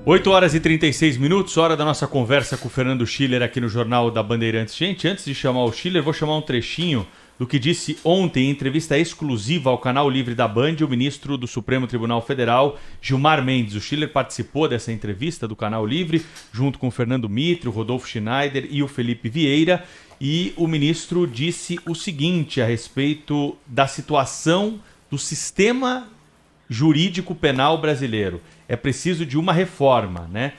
8h36, hora da nossa conversa com o Fernando Schiller aqui no Jornal da Bandeirantes. Gente, antes de chamar o Schiller, vou chamar um trechinho do que disse ontem em entrevista exclusiva ao Canal Livre da Band o ministro do Supremo Tribunal Federal, Gilmar Mendes. O Schiller participou dessa entrevista do Canal Livre, junto com o Fernando Mitre, o Rodolfo Schneider e o Felipe Vieira, e o ministro disse o seguinte a respeito da situação do sistema jurídico penal brasileiro. É preciso de uma reforma, né?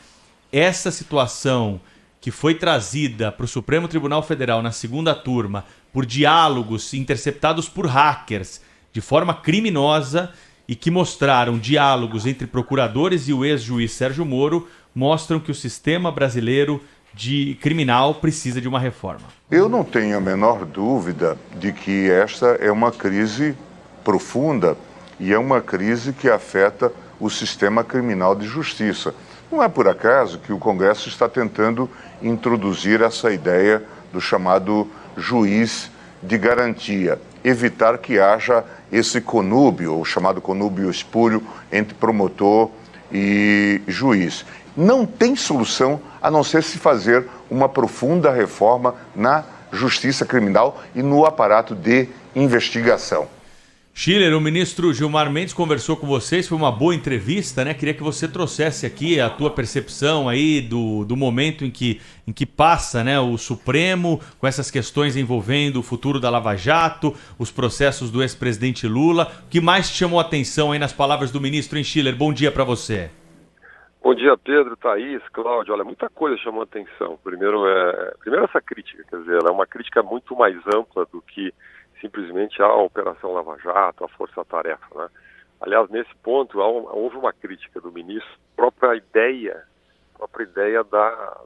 Essa situação que foi trazida para o Supremo Tribunal Federal na segunda turma por diálogos interceptados por hackers de forma criminosa e que mostraram diálogos entre procuradores e o ex-juiz Sérgio Moro, mostram que o sistema brasileiro de criminal precisa de uma reforma. Eu não tenho a menor dúvida de que esta é uma crise profunda e é uma crise que afeta o sistema criminal de justiça. Não é por acaso que o Congresso está tentando introduzir essa ideia do chamado juiz de garantia, evitar que haja esse conúbio, o chamado conúbio espúrio, entre promotor e juiz. Não tem solução a não ser se fazer uma profunda reforma na justiça criminal e no aparato de investigação. Schiller, o ministro Gilmar Mendes conversou com vocês, foi uma boa entrevista, né? Queria que você trouxesse aqui a tua percepção aí do momento em que passa, né, o Supremo com essas questões envolvendo o futuro da Lava Jato, os processos do ex-presidente Lula. O que mais te chamou a atenção aí nas palavras do ministro, hein, Schiller? Bom dia para você. Bom dia, Pedro, Thaís, Cláudio. Olha, muita coisa chamou a atenção. Primeiro essa crítica, quer dizer, ela é uma crítica muito mais ampla do que simplesmente a Operação Lava Jato, a Força-Tarefa, né? Aliás, nesse ponto, houve uma crítica do ministro, a própria ideia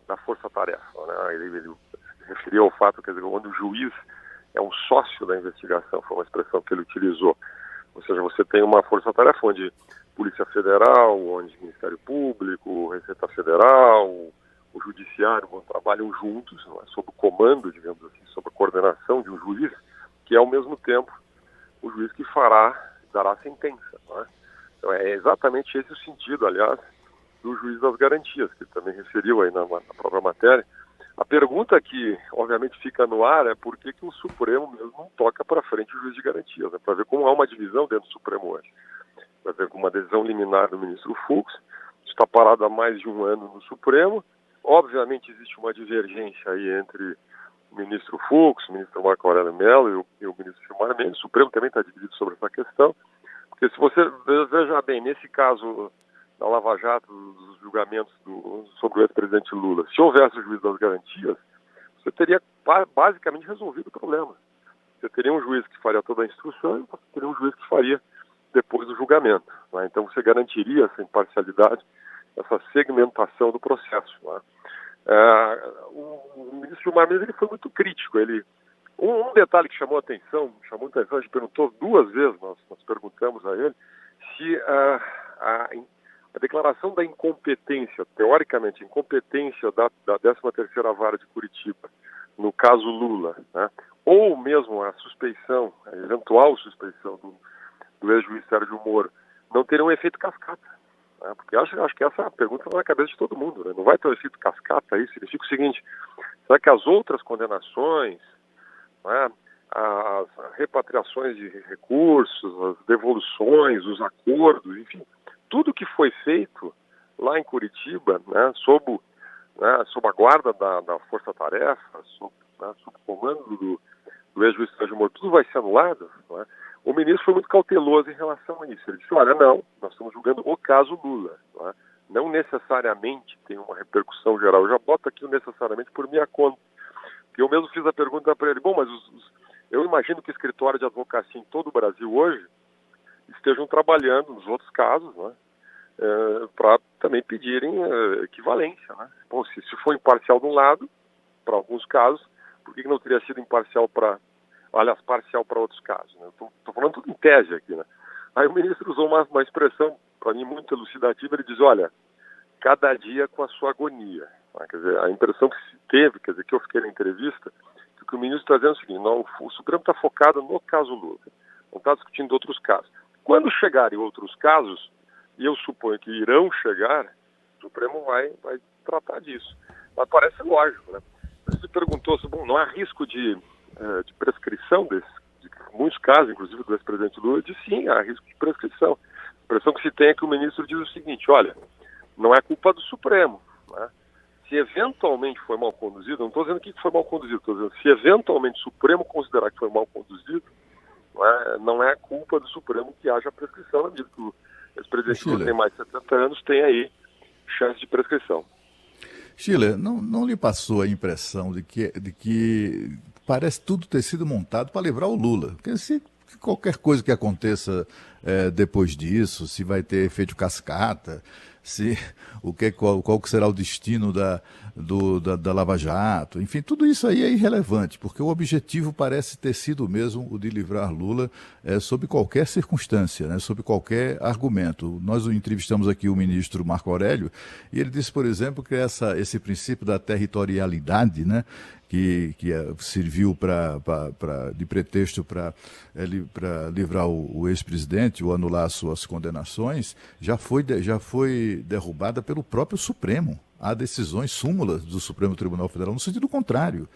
da Força-Tarefa, né? Ele se referia ao fato, quer dizer, quando o juiz é um sócio da investigação, foi uma expressão que ele utilizou. Ou seja, você tem uma Força-Tarefa onde Polícia Federal, onde Ministério Público, Receita Federal, o Judiciário trabalham juntos, não é? Sob o comando, digamos assim, sob a coordenação de um juiz, que é ao mesmo tempo o juiz que dará a sentença. Não é? Então é exatamente esse o sentido, aliás, do juiz das garantias, que também referiu aí na própria matéria. A pergunta que, obviamente, fica no ar é por que o Supremo mesmo não toca para frente o juiz de garantias, né? Para ver como há uma divisão dentro do Supremo hoje. Para ver com uma decisão liminar do ministro Fux, está parado há mais de um ano no Supremo. Obviamente existe uma divergência aí entre o ministro Fux, o ministro Marco Aurélio Mello e o ministro Gilmar Mendes. O Supremo também está dividido sobre essa questão, porque se você veja bem, nesse caso da Lava Jato, dos julgamentos sobre o ex-presidente Lula, se houvesse o juiz das garantias, você teria basicamente resolvido o problema. Você teria um juiz que faria toda a instrução e você teria um juiz que faria depois do julgamento, né? Então você garantiria essa imparcialidade, essa segmentação do processo, né? O ministro Gilmar Mendes, ele foi muito crítico. Um detalhe que chamou a atenção, a gente perguntou duas vezes, nós perguntamos a ele, se a declaração da incompetência, teoricamente, incompetência da 13ª Vara de Curitiba, no caso Lula, né, ou mesmo a eventual suspeição do ex-juiz Sérgio Moro, não teria um efeito cascata. Porque acho que essa é a pergunta na cabeça de todo mundo, né? Não vai ter um efeito cascata aí? Significa o seguinte: será que as outras condenações, né, as repatriações de recursos, as devoluções, os acordos, enfim, tudo que foi feito lá em Curitiba, né, sob a guarda da Força-Tarefa, sob o comando do ex-juiz Sérgio Moro, tudo vai ser anulado, né? O ministro foi muito cauteloso em relação a isso. Ele disse, olha, não, nós estamos julgando o caso Lula, né? Não necessariamente tem uma repercussão geral. Eu já boto aqui o necessariamente por minha conta. Porque eu mesmo fiz a pergunta para ele, bom, mas eu imagino que o escritório de advocacia em todo o Brasil hoje estejam trabalhando nos outros casos, né, para também pedirem equivalência, né? Bom, se for imparcial de um lado, para alguns casos, por que não teria sido parcial para outros casos, né? Estou falando tudo em tese aqui, né? Aí o ministro usou uma expressão, para mim, muito elucidativa. Ele diz, olha, cada dia com a sua agonia. Né? Quer dizer, a impressão que se teve, quer dizer, que eu fiquei na entrevista, que o ministro está dizendo é o seguinte, não, o Supremo está focado no caso Lula, não está discutindo outros casos. Quando chegarem outros casos, e eu suponho que irão chegar, Supremo vai tratar disso. Mas parece lógico, né? Você perguntou se não há risco de prescrição de muitos casos, inclusive do ex-presidente Lula, de sim, há risco de prescrição. A impressão que se tem é que o ministro diz o seguinte: olha, não é culpa do Supremo, né? Se eventualmente foi mal conduzido, não estou dizendo que foi mal conduzido, estou dizendo se eventualmente o Supremo considerar que foi mal conduzido, não é culpa do Supremo que haja prescrição, na medida que o ex-presidente Lula tem mais de 70 anos, tem aí chance de prescrição. Schiller, não lhe passou a impressão de que parece tudo ter sido montado para livrar o Lula? Porque se qualquer coisa que aconteça depois disso, se vai ter efeito cascata, qual que será o destino da Lava Jato, enfim, tudo isso aí é irrelevante, porque o objetivo parece ter sido mesmo o de livrar Lula sob qualquer circunstância, né, sob qualquer argumento. Nós entrevistamos aqui o ministro Marco Aurélio e ele disse, por exemplo, que esse princípio da territorialidade, né, que serviu de pretexto para livrar o ex-presidente ou anular suas condenações, já foi derrubada pelo próprio Supremo. Há decisões súmulas do Supremo Tribunal Federal no sentido contrário.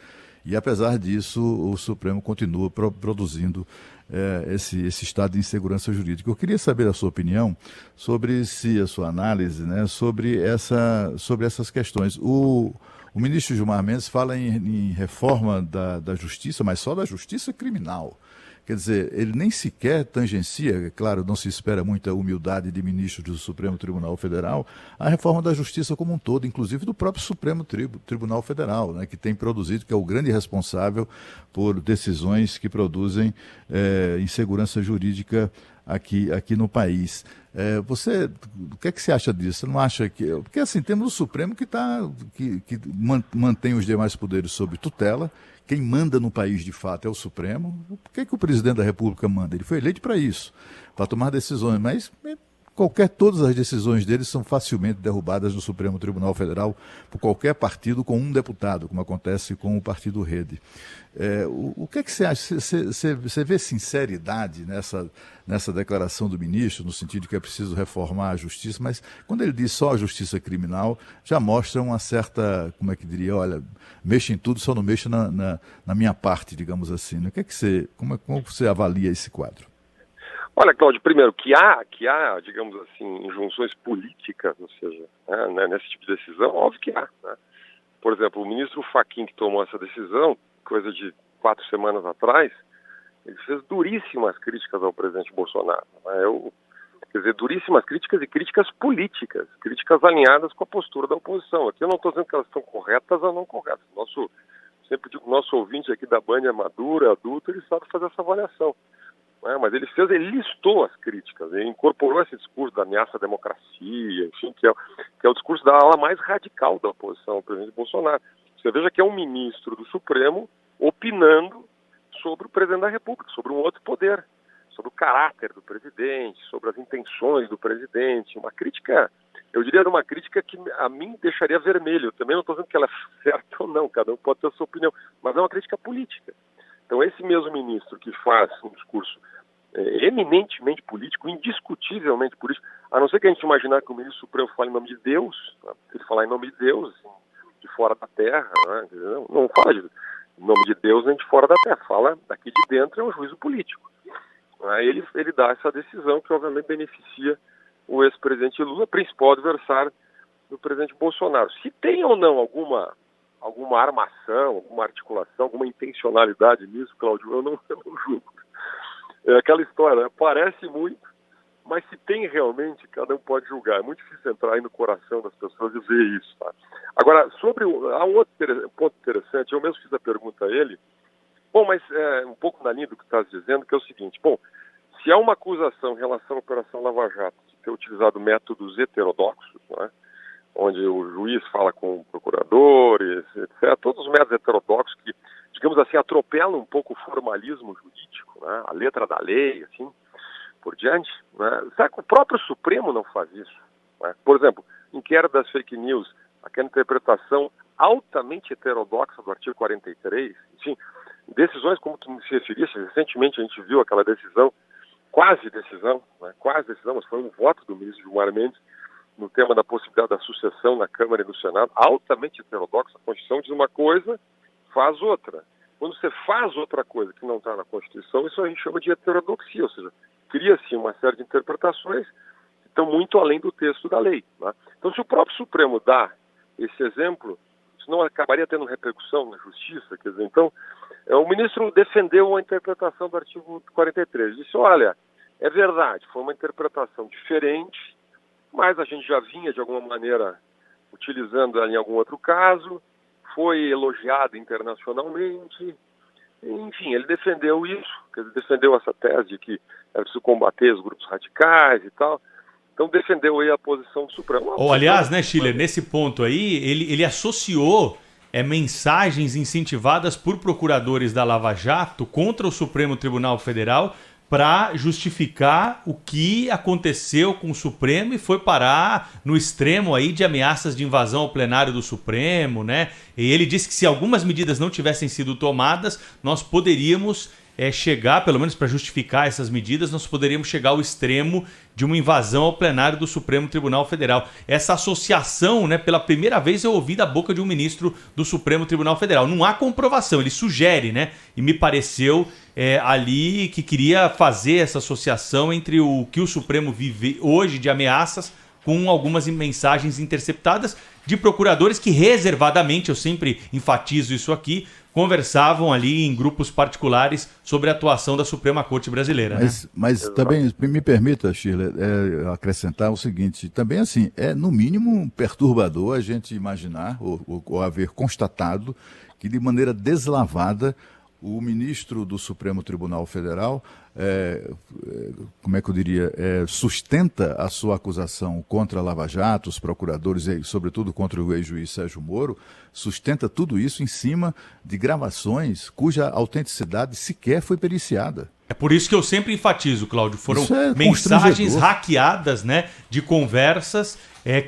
E, apesar disso, o Supremo continua produzindo esse estado de insegurança jurídica. Eu queria saber a sua opinião sobre a sua análise, né, sobre essas questões. O ministro Gilmar Mendes fala em reforma da justiça, mas só da justiça criminal. Quer dizer, ele nem sequer tangencia, é claro, não se espera muita humildade de ministros do Supremo Tribunal Federal, a reforma da justiça como um todo, inclusive do próprio Supremo Tribunal Federal, né, que tem produzido, que é o grande responsável por decisões que produzem insegurança jurídica aqui no país. O que é que você acha disso? Você não acha que... Porque assim, temos o Supremo que mantém os demais poderes sob tutela. Quem manda no país de fato é o Supremo. Por que o presidente da República manda? Ele foi eleito para isso, para tomar decisões, mas todas as decisões dele são facilmente derrubadas no Supremo Tribunal Federal por qualquer partido com um deputado, como acontece com o partido Rede. O que é que você acha? Você vê sinceridade nessa declaração do ministro, no sentido de que é preciso reformar a justiça, mas quando ele diz só a justiça criminal, já mostra uma certa, como é que diria, olha, mexa em tudo, só não mexa na minha parte, digamos assim. Né? Como você avalia esse quadro? Olha, Cláudio, primeiro, que há, digamos assim, injunções políticas, ou seja, nesse tipo de decisão, óbvio que há. Né? Por exemplo, o ministro Fachin, que tomou essa decisão, coisa de 4 semanas atrás, ele fez duríssimas críticas ao presidente Bolsonaro. Né? Quer dizer, duríssimas críticas e críticas políticas, críticas alinhadas com a postura da oposição. Aqui eu não estou dizendo que elas estão corretas ou não corretas. Sempre digo que o nosso ouvinte aqui da Band é maduro, é adulto, ele sabe fazer essa avaliação. Mas ele listou as críticas, ele incorporou esse discurso da ameaça à democracia, enfim, que é o discurso da ala mais radical da oposição ao presidente Bolsonaro. Você veja que é um ministro do Supremo opinando sobre o presidente da República, sobre um outro poder, sobre o caráter do presidente, sobre as intenções do presidente. Uma crítica, eu diria, uma crítica que a mim deixaria vermelho. Eu também não estou dizendo que ela é certa ou não, cada um pode ter a sua opinião, mas é uma crítica política. Então, esse mesmo ministro que faz um discurso eminentemente político, indiscutivelmente político, a não ser que a gente imaginar que o ministro Supremo fale em nome de Deus, né? Se ele falar em nome de Deus, assim, de fora da terra, né? Não fala em nome de Deus nem de fora da terra, fala daqui de dentro, é um juízo político. Aí ele dá essa decisão que obviamente beneficia o ex-presidente Lula, principal adversário do presidente Bolsonaro. Se tem ou não alguma armação, alguma articulação, alguma intencionalidade nisso, Cláudio, eu não julgo. É aquela história, né? Parece muito, mas se tem realmente, cada um pode julgar. É muito difícil entrar aí no coração das pessoas e ver isso. Tá? Agora, há um outro ponto interessante, eu mesmo fiz a pergunta a ele, mas um pouco na linha do que estás dizendo, que é o seguinte, se há uma acusação em relação à Operação Lava Jato de ter utilizado métodos heterodoxos, né? Onde o juiz fala com procuradores, etc. Todos os métodos heterodoxos que, digamos assim, atropelam um pouco o formalismo jurídico, né? A letra da lei, assim, por diante. Né? Será que o próprio Supremo não faz isso? Né? Por exemplo, inquérito das fake news, aquela interpretação altamente heterodoxa do artigo 43, enfim, decisões como tu se referiste, recentemente a gente viu aquela decisão, quase decisão, mas foi um voto do ministro Gilmar Mendes, no tema da possibilidade da sucessão na Câmara e no Senado, altamente heterodoxa. A Constituição diz uma coisa, faz outra. Quando você faz outra coisa que não está na Constituição, isso a gente chama de heterodoxia, ou seja, cria-se uma série de interpretações que estão muito além do texto da lei. Né? Então, se o próprio Supremo dá esse exemplo, isso não acabaria tendo repercussão na Justiça? Quer dizer, então, o ministro defendeu a interpretação do artigo 43. Disse, olha, é verdade, foi uma interpretação diferente, mas a gente já vinha, de alguma maneira, utilizando ela em algum outro caso, foi elogiado internacionalmente. Enfim, ele defendeu isso, quer dizer, defendeu essa tese de que era preciso combater os grupos radicais e tal. Então defendeu aí a posição do Supremo. Aliás, né, Schiller, nesse ponto aí, ele associou mensagens incentivadas por procuradores da Lava Jato contra o Supremo Tribunal Federal para justificar o que aconteceu com o Supremo e foi parar no extremo aí de ameaças de invasão ao plenário do Supremo, né? E ele disse que se algumas medidas não tivessem sido tomadas, nós poderíamos chegar, pelo menos para justificar essas medidas, nós poderíamos chegar ao extremo de uma invasão ao plenário do Supremo Tribunal Federal. Essa associação, né, pela primeira vez eu ouvi da boca de um ministro do Supremo Tribunal Federal. Não há comprovação, ele sugere, né? E me pareceu ali que queria fazer essa associação entre o que o Supremo vive hoje de ameaças com algumas mensagens interceptadas de procuradores que reservadamente, eu sempre enfatizo isso aqui, conversavam ali em grupos particulares sobre a atuação da Suprema Corte Brasileira. Mas também me permita, Schiller, acrescentar o seguinte, também assim, é no mínimo perturbador a gente imaginar ou haver constatado que de maneira deslavada o ministro do Supremo Tribunal Federal, como é que eu diria, sustenta a sua acusação contra a Lava Jato, os procuradores e, sobretudo, contra o ex-juiz Sérgio Moro, sustenta tudo isso em cima de gravações cuja autenticidade sequer foi periciada. É por isso que eu sempre enfatizo, Cláudio, foram mensagens hackeadas, né, de conversas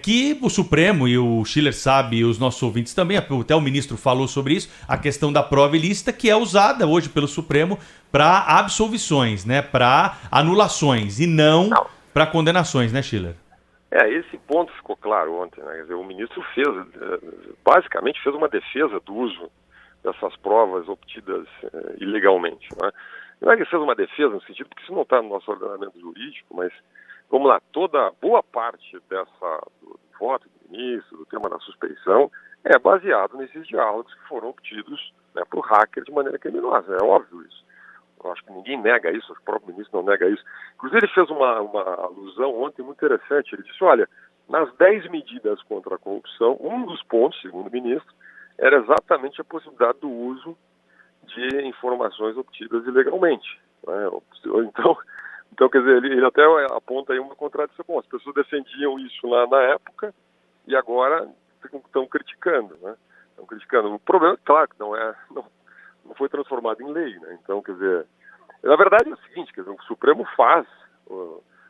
que o Supremo, e o Schiller sabe, e os nossos ouvintes também, até o ministro falou sobre isso, a questão da prova ilícita que é usada hoje pelo Supremo para absolvições, né, para anulações e não para condenações, né, Schiller? Esse ponto ficou claro ontem, né? Quer dizer, o ministro basicamente fez uma defesa do uso dessas provas obtidas ilegalmente, né? Não é que fez uma defesa no sentido, porque isso não está no nosso ordenamento jurídico, mas, vamos lá, boa parte do voto do ministro, do tema da suspeição, é baseado nesses diálogos que foram obtidos, né, por hacker de maneira criminosa. É óbvio isso. Eu acho que ninguém nega isso, o próprio ministro não nega isso. Inclusive, ele fez uma alusão ontem muito interessante. Ele disse, olha, nas 10 medidas contra a corrupção, um dos pontos, segundo o ministro, era exatamente a possibilidade do uso de informações obtidas ilegalmente. Né? Então, quer dizer, ele até aponta aí uma contradição. Bom, as pessoas defendiam isso lá na época e agora estão criticando, né? Estão criticando. O problema, claro, que não foi transformado em lei, né? Então, quer dizer, na verdade é o seguinte, quer dizer, o Supremo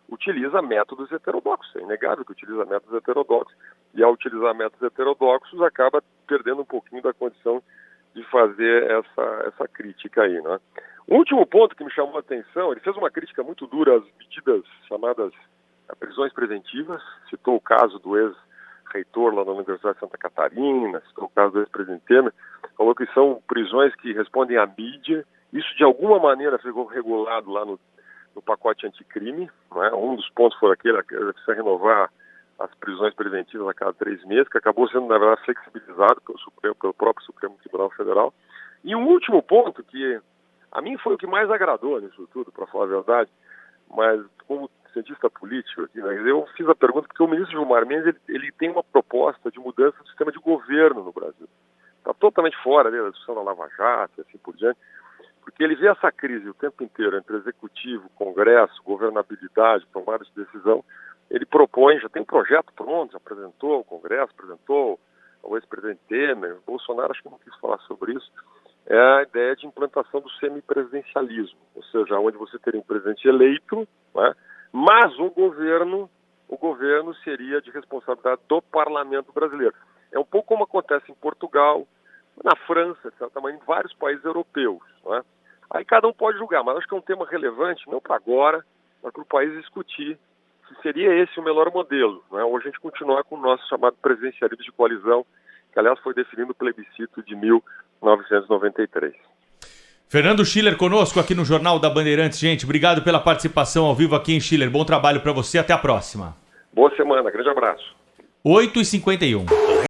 utiliza métodos heterodoxos, é inegável que utiliza métodos heterodoxos, e ao utilizar métodos heterodoxos acaba perdendo um pouquinho da condição de fazer essa crítica aí, né? O último ponto que me chamou a atenção, ele fez uma crítica muito dura às medidas chamadas prisões preventivas, citou o caso do ex-reitor lá da Universidade de Santa Catarina, citou o caso do ex-presidente Temer, falou que são prisões que respondem à mídia, isso de alguma maneira ficou regulado lá no pacote anticrime, né? Um dos pontos foi aquele que precisa renovar as prisões preventivas a cada 3 meses, que acabou sendo, na verdade, flexibilizado pelo próprio Supremo Tribunal Federal. E um último ponto, que a mim foi o que mais agradou nisso tudo, para falar a verdade, mas como cientista político aqui, né, eu fiz a pergunta porque o ministro Gilmar Mendes ele tem uma proposta de mudança do sistema de governo no Brasil. Está totalmente fora da discussão da Lava Jato e assim por diante, porque ele vê essa crise o tempo inteiro entre executivo, congresso, governabilidade, tomada de decisão. Ele propõe, já tem um projeto pronto, já apresentou ao Congresso, apresentou ao ex-presidente Temer, Bolsonaro acho que não quis falar sobre isso, é a ideia de implantação do semipresidencialismo, ou seja, onde você teria um presidente eleito, né, mas o governo seria de responsabilidade do parlamento brasileiro. É um pouco como acontece em Portugal, na França, de certa maneira, em vários países europeus, né? Aí cada um pode julgar, mas acho que é um tema relevante, não para agora, mas para o país discutir seria esse o melhor modelo, né? Ou a gente continuar com o nosso chamado presidencialismo de coalizão, que aliás foi definido o plebiscito de 1993. Fernando Schiller conosco aqui no Jornal da Bandeirantes. Gente, obrigado pela participação ao vivo aqui em Schiller. Bom trabalho para você, até a próxima. Boa semana, grande abraço. 8h51.